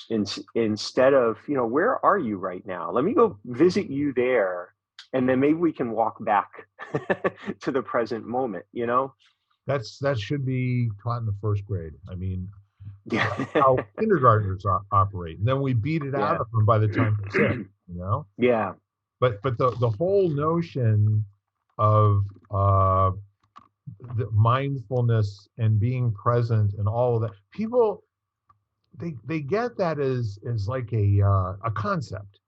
instead of, where are you right now? Let me go visit you there. And then maybe we can walk back to the present moment, That should be taught in the first grade. I mean, Yeah. how kindergartners operate, and then we beat it out Yeah. of them by the time they're six. Yeah. But the whole notion of the mindfulness and being present and all of that, people they get that as like a concept,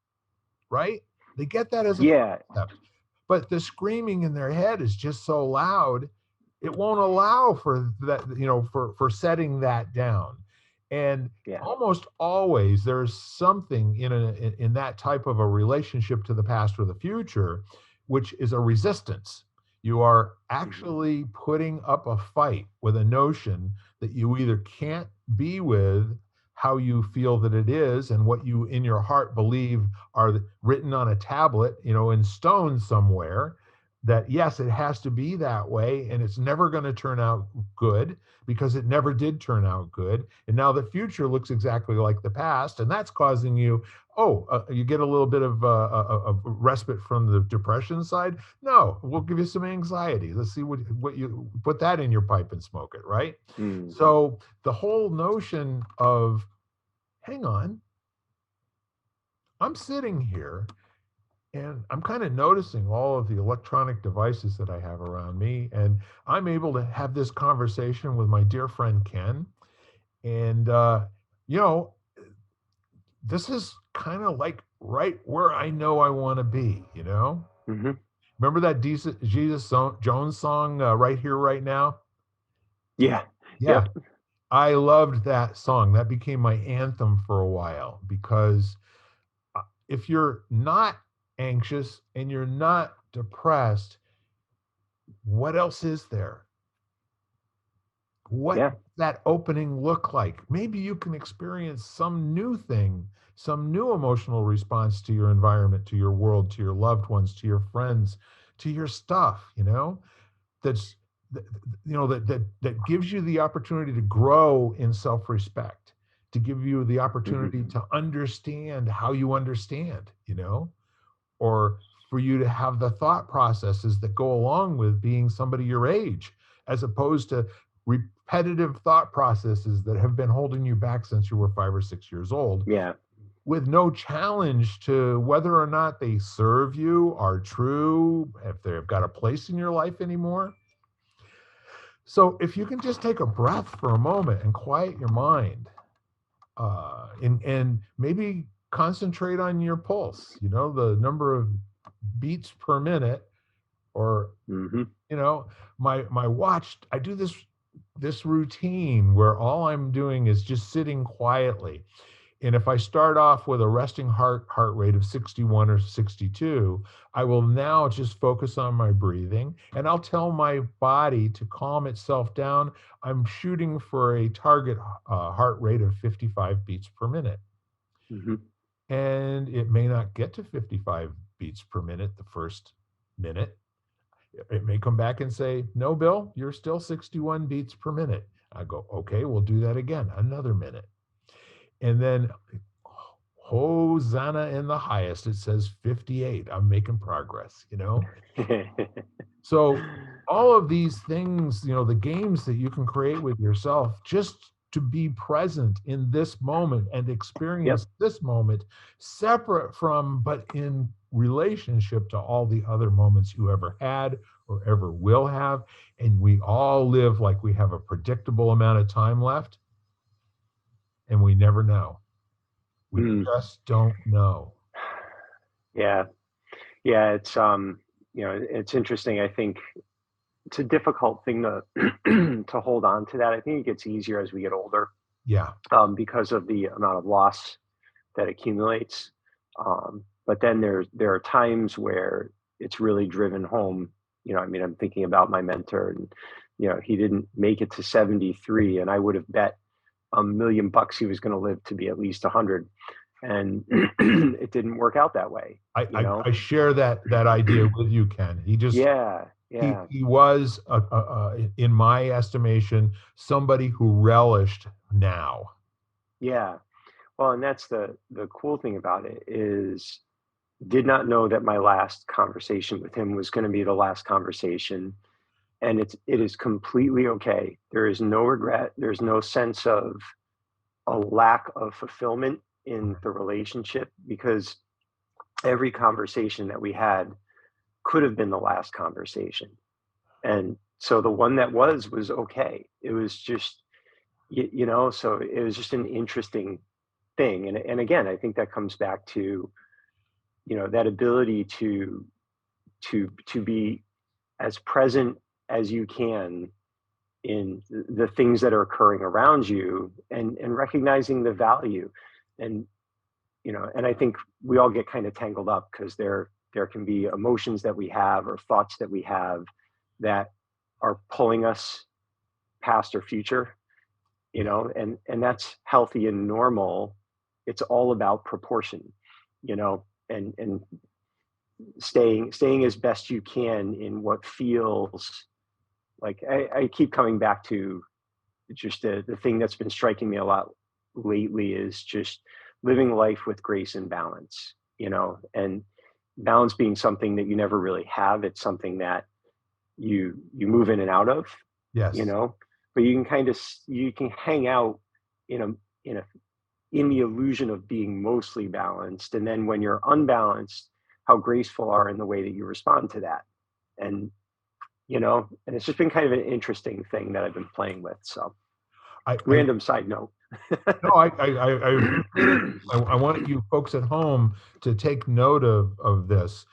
right? They get that as a Yeah. concept, but the screaming in their head is just so loud, it won't allow for that, for setting that down. And Yeah. almost always there's something in that type of a relationship to the past or the future, which is a resistance. You are actually putting up a fight with a notion that you either can't be with how you feel that it is and what you in your heart believe are written on a tablet, in stone somewhere, that yes, it has to be that way and it's never going to turn out good because it never did turn out good. And now the future looks exactly like the past. And that's causing you, you get a little bit of respite from the depression side. No, we'll give you some anxiety. Let's see what you put that in your pipe and smoke it, right? Mm. So the whole notion of, hang on, I'm sitting here and I'm kind of noticing all of the electronic devices that I have around me. And I'm able to have this conversation with my dear friend Ken. And, this is kind of like right where I know I want to be. Mm-hmm. Remember that Jesus Jones song, Right Here, Right Now? Yeah. Yeah, Yep. I loved that song. That became my anthem for a while because if you're not anxious and you're not depressed, what else is there? What Yeah. does that opening look like? Maybe you can experience some new thing, some new emotional response to your environment, to your world, to your loved ones, to your friends, to your stuff, that's that gives you the opportunity to grow in self-respect, to give you the Mm-hmm. opportunity to understand how you understand, or for you to have the thought processes that go along with being somebody your age, as opposed to repetitive thought processes that have been holding you back since you were 5 or 6 years old, Yeah. with no challenge to whether or not they serve you, are true, if they've got a place in your life anymore. So if you can just take a breath for a moment and quiet your mind, and maybe concentrate on your pulse, the number of beats per minute, or Mm-hmm. my watch. I do this routine where all I'm doing is just sitting quietly. And if I start off with a resting heart rate of 61 or 62, I will now just focus on my breathing and I'll tell my body to calm itself down. I'm shooting for a target heart rate of 55 beats per minute. Mm-hmm. And it may not get to 55 beats per minute the first minute. It may come back and say, no, Bill, you're still 61 beats per minute. I go, okay, we'll do that again, another minute. And then, Hosanna in the highest, it says 58. I'm making progress. So all of these things, the games that you can create with yourself, just to be present in this moment and Yep. experience this moment, separate from, but in relationship to all the other moments you ever had or ever will have. And we all live like we have a predictable amount of time left, and we never know. We Mm. just don't know. Yeah. Yeah. It's interesting. I think it's a difficult thing to to hold on to that. I think it gets easier as we get older, Yeah. because of the amount of loss that accumulates. But then there are times where it's really driven home. I mean, I'm thinking about my mentor, and he didn't make it to 73, and I would have bet $1 million he was going to live to be at least 100, and it didn't work out that way. I share that idea with you, Ken. Yeah, He yeah, he was in my estimation somebody who relished now. yeah. Well, and that's the cool thing about it is did not know that my last conversation with him was going to be the last conversation, and it is completely okay. There is no regret. There's no sense of a lack of fulfillment in the relationship because every conversation that we had could have been the last conversation. And so the one that was okay. It was just, so it was just an interesting thing. And again, I think that comes back to, that ability to be as present as you can in the things that are occurring around you and recognizing the value. And, and I think we all get kind of tangled up because there can be emotions that we have or thoughts that we have that are pulling us past our future, and that's healthy and normal. It's all about proportion, and staying as best you can in what feels like. I keep coming back to just the thing that's been striking me a lot lately is just living life with grace and balance, and balance being something that you never really have. It's something that you move in and out of, Yes. but you can hang out in the illusion of being mostly balanced. And then when you're unbalanced, how graceful are in the way that you respond to that. And, and it's just been kind of an interesting thing that I've been playing with. So random side note. No, I want you folks at home to take note of this.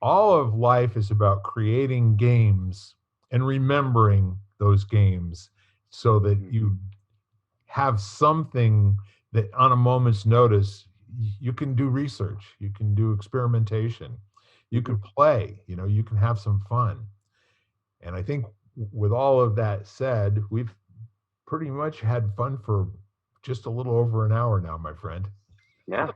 All of life is about creating games and remembering those games so that you have something that on a moment's notice, you can do research, you can do experimentation, you can play, you can have some fun. And I think with all of that said, we've pretty much had fun for just a little over an hour now, my friend. Yeah.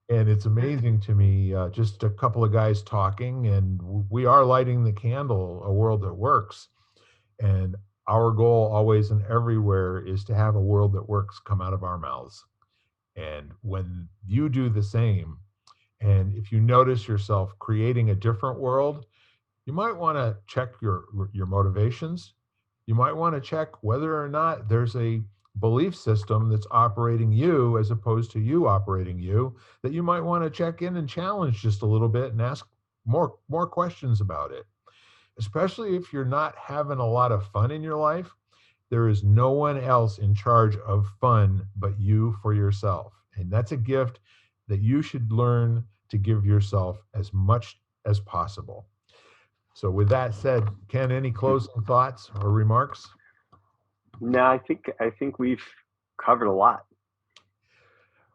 And it's amazing to me, just a couple of guys talking, and we are lighting the candle, a world that works. And our goal always and everywhere is to have a world that works come out of our mouths. And when you do the same, and if you notice yourself creating a different world, you might want to check your motivations. You might want to check whether or not there's a belief system that's operating you as opposed to you operating you, that you might want to check in and challenge just a little bit and ask more questions about it. Especially if you're not having a lot of fun in your life, there is no one else in charge of fun but you for yourself. And that's a gift that you should learn to give yourself as much as possible. So with that said, Ken, any closing thoughts or remarks? No, I think we've covered a lot.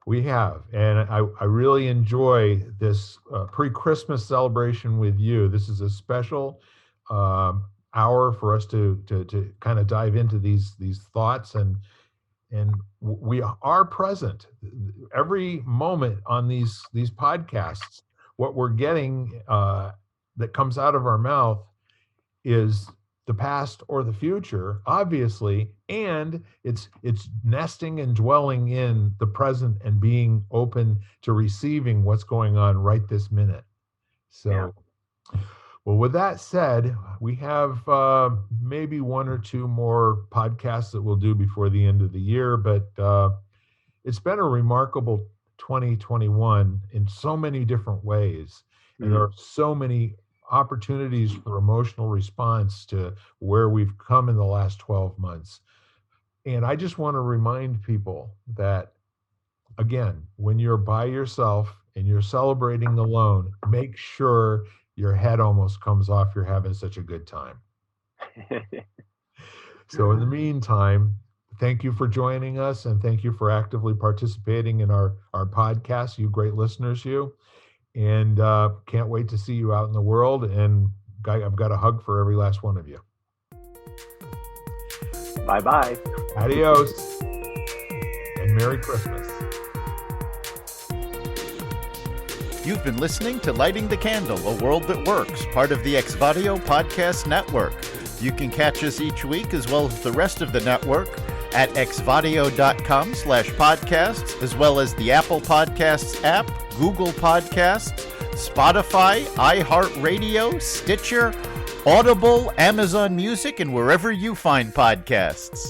We have, and I really enjoy this pre-Christmas celebration with you. This is a special hour for us to kind of dive into these thoughts, and we are present every moment on these podcasts. What we're getting that comes out of our mouth is the past or the future, obviously, and it's nesting and dwelling in the present and being open to receiving what's going on right this minute. So, yeah. Well, with that said, we have maybe one or two more podcasts that we'll do before the end of the year, but it's been a remarkable 2021 in so many different ways, and there are so many opportunities for emotional response to where we've come in the last 12 months. And I just want to remind people that, again, when you're by yourself and you're celebrating alone, make sure your head almost comes off. You're having such a good time. So in the meantime, thank you for joining us, and thank you for actively participating in our podcast, you great listeners, you. And can't wait to see you out in the world. And I've got a hug for every last one of you. Bye-bye. Adios. And Merry Christmas. You've been listening to Lighting the Candle, a world that works, part of the Exvadio Podcast Network. You can catch us each week as well as the rest of the network at xvadio.com/podcasts, as well as the Apple Podcasts app, Google Podcasts, Spotify, iHeartRadio, Stitcher, Audible, Amazon Music, and wherever you find podcasts.